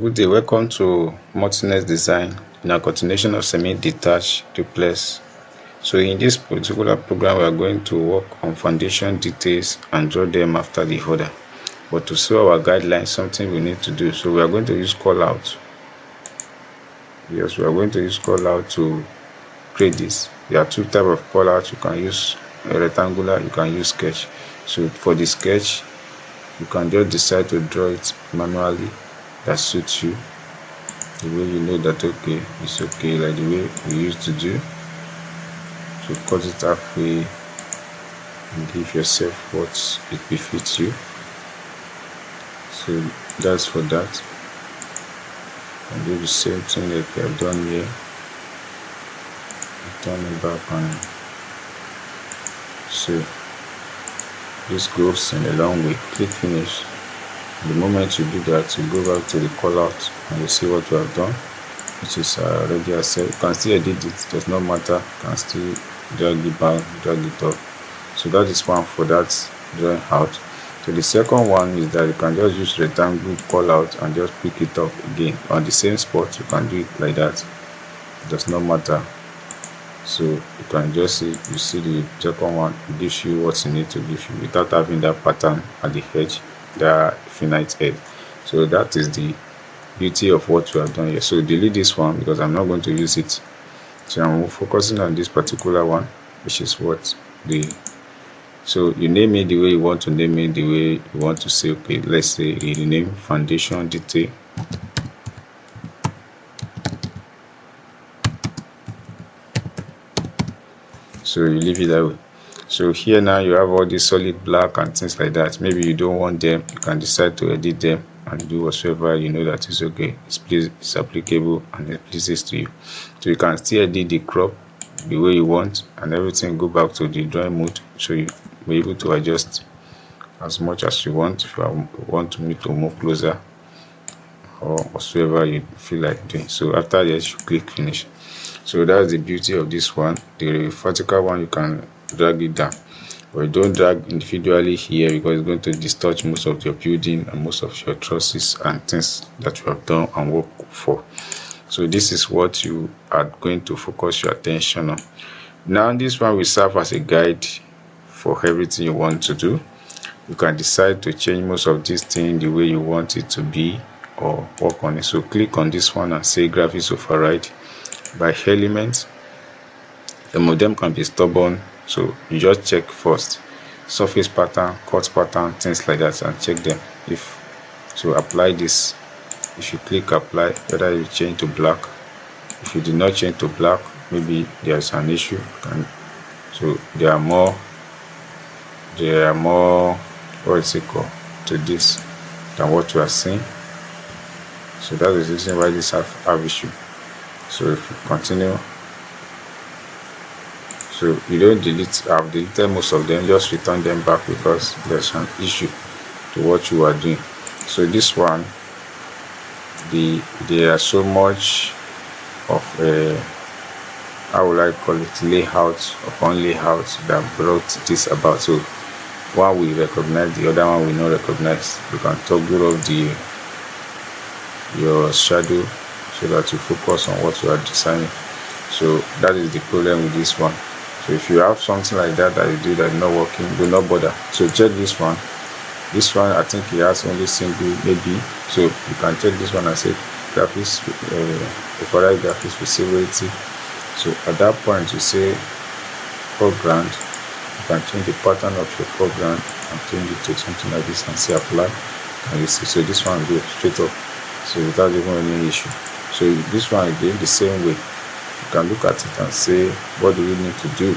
Good day, welcome to Multi-Net Design in a continuation of Semi-Detached Duplex. So in this particular program, we are going to work on foundation details and draw them after the order. But to show our guidelines, something we need to do. So we are going to use Callout. Yes, we are going to use Callout to create this. There are two types of Callout. You can use a rectangular, you can use sketch. So for the sketch, you can just decide to draw it manually that suits you, the way you know that okay, it's okay, like the way we used to do. So cut it halfway and give yourself what it befits you. So that's for that. And do the same thing like we have done here. Turn it back and so this goes in a long way. Click finish. The moment you do that, you go back to the callout and you see what you have done, which is already accepted. You can still edit it, does not matter. You can still drag it back, drag it up. So that is one for that drawing out. So the second one is that you can just use rectangle callout and just pick it up again on the same spot. You can do it like that. It does not matter. So you can just see, you see the second one gives you what you need to give you without having that pattern at the edge, the finite head. So that is the beauty of what we have done here. So delete this one because I'm not going to use it. So I'm focusing on this particular one, which is what the, so you name it the way you want to name it, the way you want to say, okay, let's say rename foundation detail. So you leave it that way. So here now you have all these solid black and things like that. Maybe you don't want them, you can decide to edit them and do whatsoever you know that is okay, it's applicable and it pleases to you. So you can still edit the crop the way you want and everything go back to the drawing mode, so you be able to adjust as much as you want. If you want me to move closer or whatsoever you feel like doing. So after that, you click finish. So that's the beauty of this one. The vertical one, you can drag it down, but you don't drag individually here because it's going to distort most of your building and most of your trusses and things that you have done and work for. So this is what you are going to focus your attention on. Now this one will serve as a guide for everything you want to do. You can decide to change most of these things the way you want it to be or work on it. So click on this one and say graphics override by element. Some of them can be stubborn, so you just check first surface pattern, cut pattern, things like that, and check them. If so, apply this. If you click apply, whether you change to black. If you do not change to black, maybe there's an issue. And so there are more what is it called to this than what you are seeing. So that is the reason why this have issue. So if you continue, so you don't delete, I've deleted most of them, just return them back because there's an issue to what you are doing. So this one, there are so much of how will I call it, layout upon layout that brought this about. So one we recognize, the other one we not recognize. You can toggle off your shadow so that you focus on what you are designing. So that is the problem with this one. So if you have something like that you do that is not working, do not bother. So check this one. This one, I think it has only single maybe. So you can check this one and say graphics, override graphics visibility. So at that point you say foreground. You can change the pattern of your foreground and change it to something like this and say apply. And you see, so this one goes straight up. So without even any issue. So this one again the same way. You can look at it and say what do we need to do.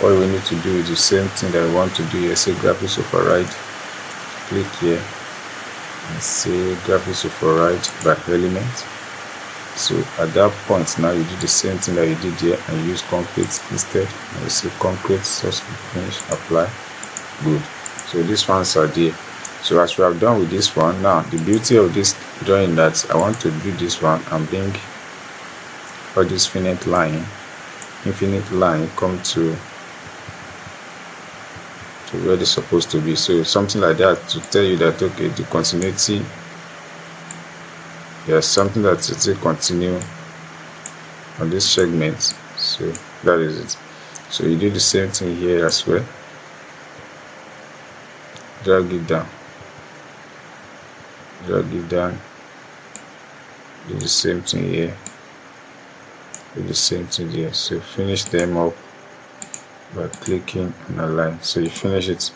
What we need to do is the same thing that we want to do here. Say graphics override. Click here and say graphics override by element. So at that point now you do the same thing that you did here and use concrete instead. And you say concrete, source finish, apply. Good. So these ones are there. So as we have done with this one, now the beauty of this drawing that I want to do this one and bring all this infinite line come to where it's supposed to be. So something like that to tell you that okay, the continuity there's something that will still continue on this segment. So that is it. So you do the same thing here as well. Drag it down, do the same thing here, do the same thing here. So finish them up by clicking on align. So you finish it.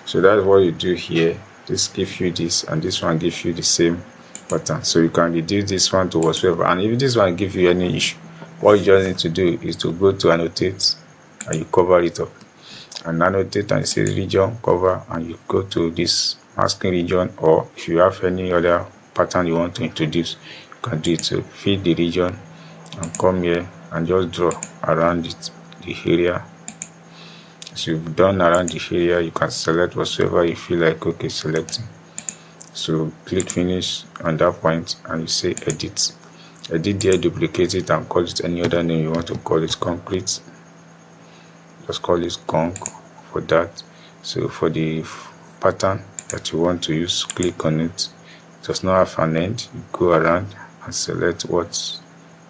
So that's what you do here. This gives you this, and this one gives you the same pattern. So you can reduce this one to whatsoever, and if this one gives you any issue, what you just need to do is to go to annotate and you cover it up, and annotate and say region cover, and you go to this masking region, or if you have any other pattern you want to introduce, you can do it. So feed the region and come here and just draw around it, the area. So you've done around the area, you can select whatsoever you feel like selecting. So click finish on that point and you say edit there, duplicate it and call it any other name you want to call it. Concrete, just call it conk for that. So for the pattern that you want to use, click on it. It does not have an end. You go around and select what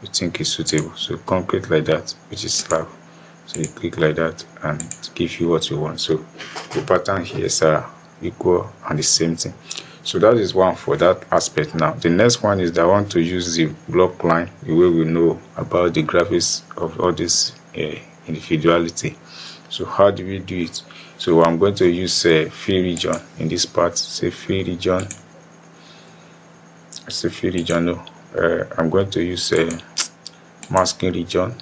you think is suitable. So concrete like that, which is slab. So you click like that and it gives you what you want. So the pattern here is equal and the same thing. So that is one for that aspect. Now the next one is that I want to use the block line, the way we know about the graphics of all this individuality. So how do we do it? So I'm going to use fill region in this part. Say fill region. I'm going to use masking region.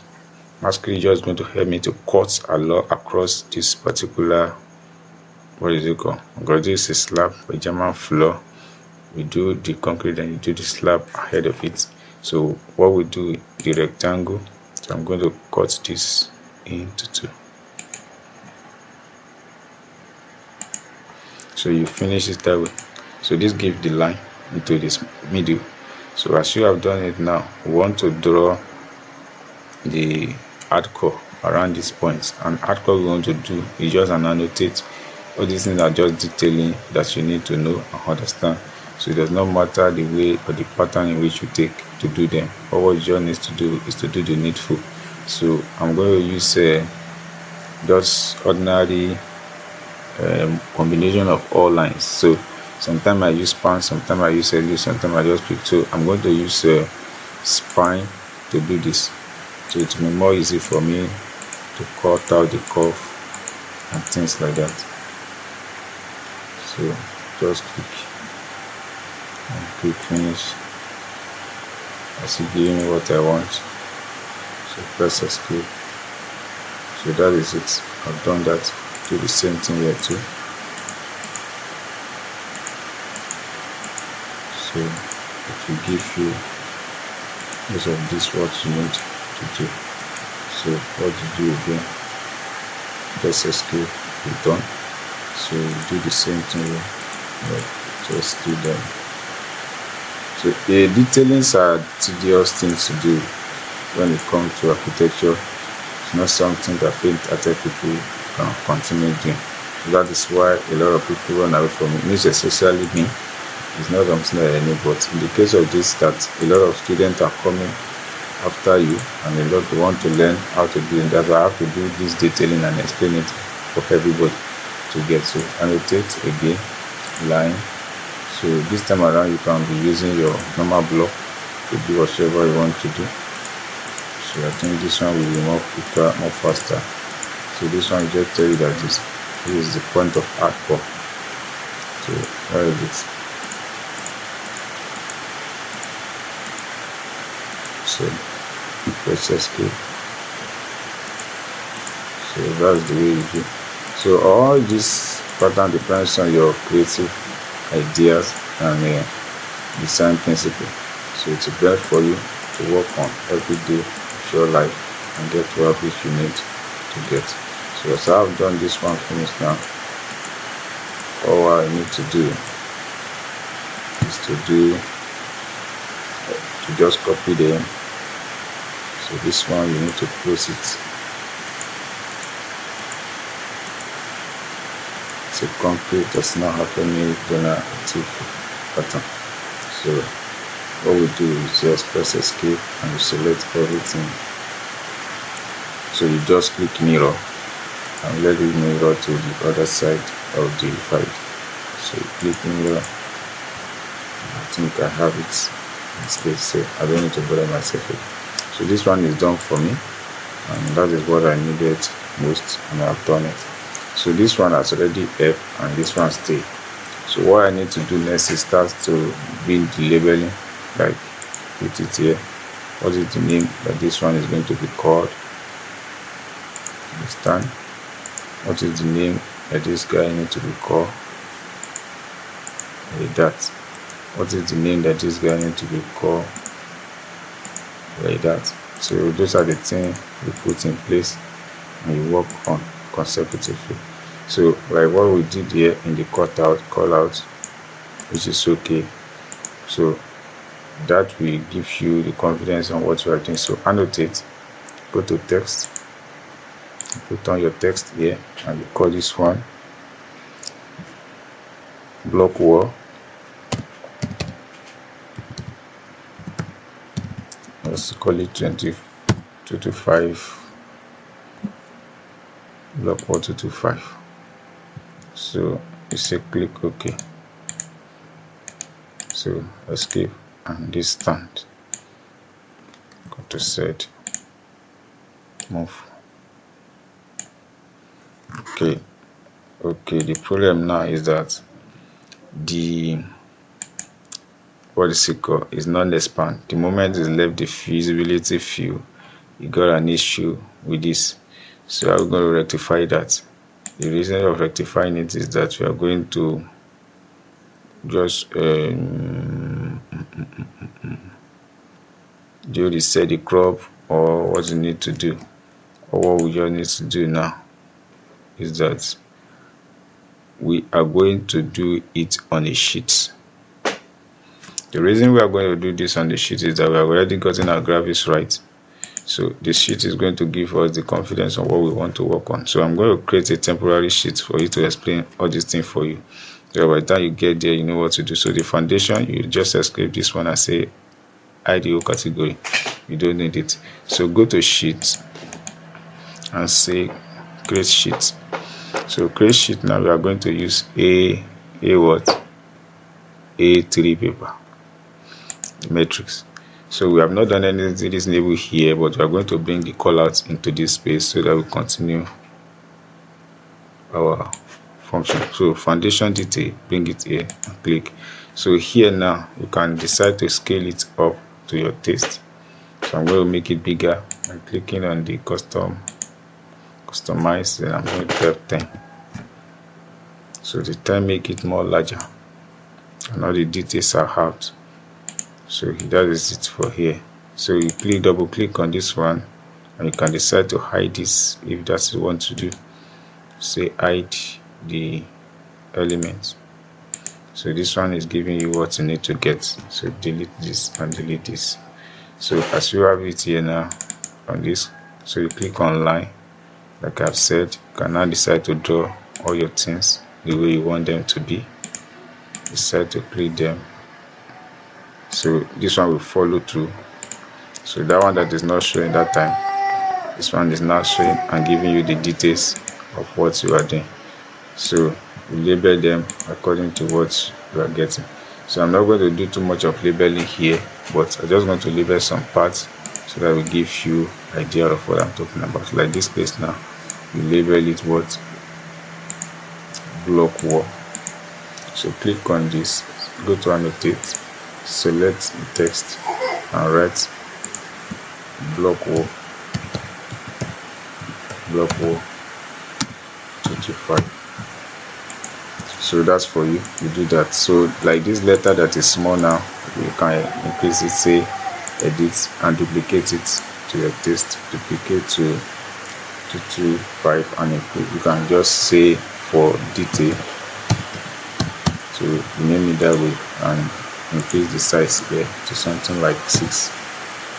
Masking region is going to help me to cut a lot across this particular, what is it called? Because this is slab, a German floor. We do the concrete and you do the slab ahead of it. So what we do, the rectangle. So I'm going to cut this into two. So you finish it that way. So this gives the line into this middle. So as you have done it now, we want to draw the hardcore around these points, and hardcore we want to do is just an annotate. All these things are just detailing that you need to know and understand. So it does not matter the way or the pattern in which you take to do them. All what you just need to do is to do the needful. So I'm going to use just ordinary combination of all lines. So sometimes I use span, sometimes I use LU, sometimes I just pick. So I'm going to use spine to do this. So it will be more easy for me to cut out the curve and things like that. So just click and click finish. As it giving me what I want. So press escape. So that is it. I've done that. Do the same thing here too. So it will give you most of this what you need to do. So what you do again, press escape, you're done. So you do the same thing here, just do them. So the detailings are tedious things to do when it comes to architecture. It's not something that faint-hearted people can continue doing. That is why a lot of people run away from it. It's especially me. It's not something that I know, but in the case of this, that a lot of students are coming after you and a lot want to learn how to do it. That's why I have to do this detailing and explain it for everybody to get. So annotate again, line. So this time around you can be using your normal block to do whatever you want to do. So I think this one will be more quicker, more faster. So this one just tell you that this is the point of hardcore. So where is it? So press escape. So that's the way you do. So all this pattern depends on your creative ideas and design principle. So it's best for you to work on every day of your life and get what you need to get. So as I've done this one finished now, all I need to do is to just copy them. So this one you need to close it. So concrete does not have any generative pattern. So what we do is just press escape and you select everything. So you just click mirror and let it mirror to the other side of the file. So you click mirror. I think I have it in space, so I don't need to bother myself with it. So this one is done for me, and that is what I needed most, and I've done it. So this one has already F and this one stay. So what I need to do next is start to build the labeling, like put it here. What is the name that this one is going to be called? Understand? What is the name that this guy needs to be called? Like that. What is the name that this guy needs to be called? Like that. So those are the things we put in place and you work on consecutively. So like what we did here in the call out, which is okay. So that will give you the confidence on what you are doing. So annotate, go to text, put on your text here, and you call this one block wall. Let's call it 225 block wall 225. So you say click OK. So escape and this stand. Go to set, move. Okay. The problem now is that the what is it called is non-expand. The moment is left the feasibility field, you got an issue with this. So I'm going to rectify that. The reason of rectifying it is that we are going to just do reset the crop, or what you need to do, or what we just need to do now is that we are going to do it on a sheet. The reason we are going to do this on the sheet is that we have already gotten our graphics right. So the sheet is going to give us the confidence on what we want to work on. So I'm going to create a temporary sheet for you to explain all these things for you. So by the time you get there, you know what to do. So the foundation, you just escape this one and say IDO category. You don't need it. So go to sheet and say create sheet. So create sheet. Now we are going to use A3 paper matrix. So we have not done anything reasonable here, but we are going to bring the callouts into this space so that we continue our function. So foundation detail, bring it here and click. So here now you can decide to scale it up to your taste. So I'm going to make it bigger. I'm clicking on the customize, and I'm going to have 10. So the 10 make it more larger, and all the details are out. So that is it for here. So you double click on this one, and you can decide to hide this if that's what you want to do. Say hide the element. So this one is giving you what you need to get. So delete this and delete this. So as you have it here now on this, so you click on line. Like I've said, you can now decide to draw all your things the way you want them to be. Decide to click them. So this one will follow through. So that one that is not showing that time, this one is now showing and giving you the details of what you are doing. So you label them according to what you are getting. So I'm not going to do too much of labeling here, but I'm just going to label some parts so that will give you idea of what I'm talking about. Like this place now, you label it what block wall. So click on this, go to annotate, select the text and write block wall 225. So that's for you. You do that. So like this letter that is small now, you can increase it, say edit and duplicate it to your taste. Duplicate to 225 and include. You can just say for detail, so name it that way, and increase the size here to something like 6.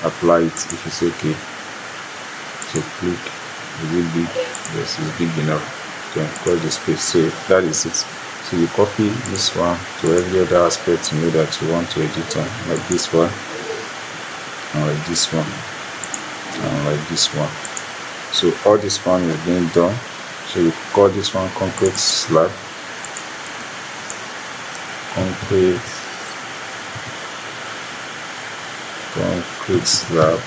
Apply it if it's okay. So click. Is it big? Yes, it's big enough to enclose the space. So that is it. So So you copy this one to every other aspect you know that you want to edit on, like this one, and like this one, and like this one. So all this one is being done. So you call this one concrete slab, concrete slab,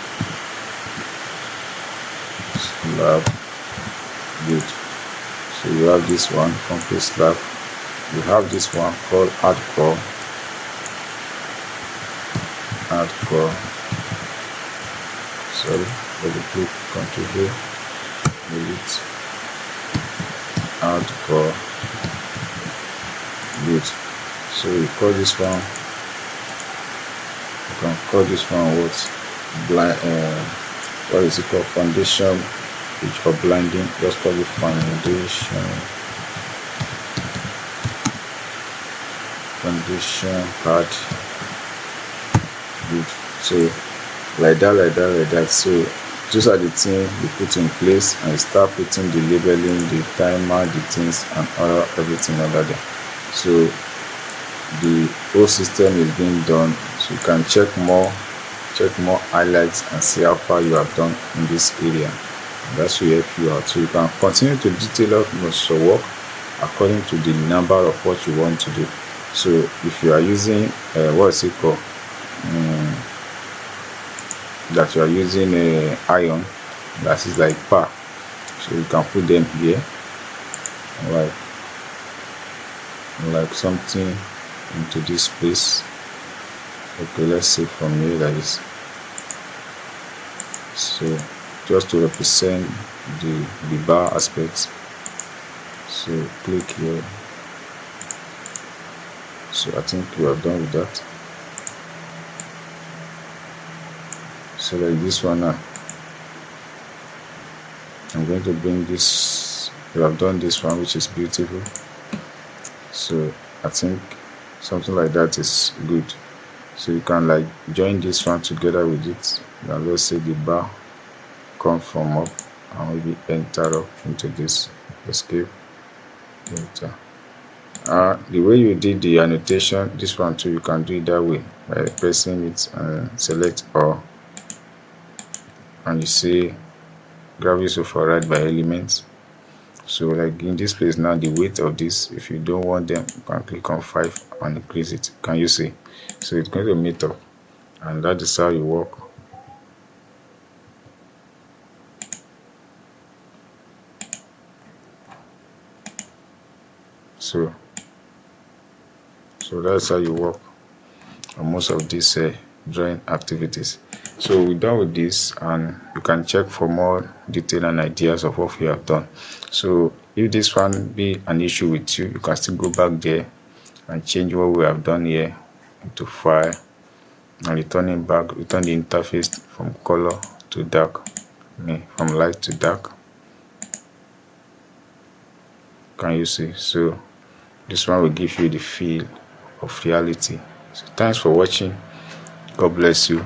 good. So you have this one, concrete slab. You have this one called hardcore. Sorry, let me click Ctrl here. Delete. Hardcore. Good. So you call this one. You can call this one what? What is it called? Foundation. Which for blinding, just call it foundation part. Good. So like that. So those are the things you put in place, and you start putting the labeling, the timer, the things, and everything under there. So the whole system is being done. So you can check more highlights and see how far you have done in this area. That will help you out. So you can continue to detail out your work according to the number of what you want to do. So if you are using what's it called, that you are using iron, that is like par, so you can put them here, like something into this place. Okay, let's see from here like this. So just to represent the bar aspects. So click here. So I think we are done with that. So like this one now, I'm going to bring this. We have done this one, which is beautiful. So I think something like that is good. So you can like join this one together with it. Now let's say the bar come from up and maybe enter up into this escape, enter. The way you did the annotation, this one too, you can do it that way by pressing it and select all, and you see graphics override by elements. So like in this place now, the weight of this, if you don't want them, you can click on 5 and increase it. Can you see? So it's going to meet up, and that is how you work. So that's how you work on most of these drawing activities. So we're done with this, and you can check for more detail and ideas of what we have done. So if this one be an issue with you, you can still go back there and change what we have done here into file, and return the interface from color to dark, from light to dark. Can you see? So this one will give you the feel of reality. So thanks for watching. God bless you.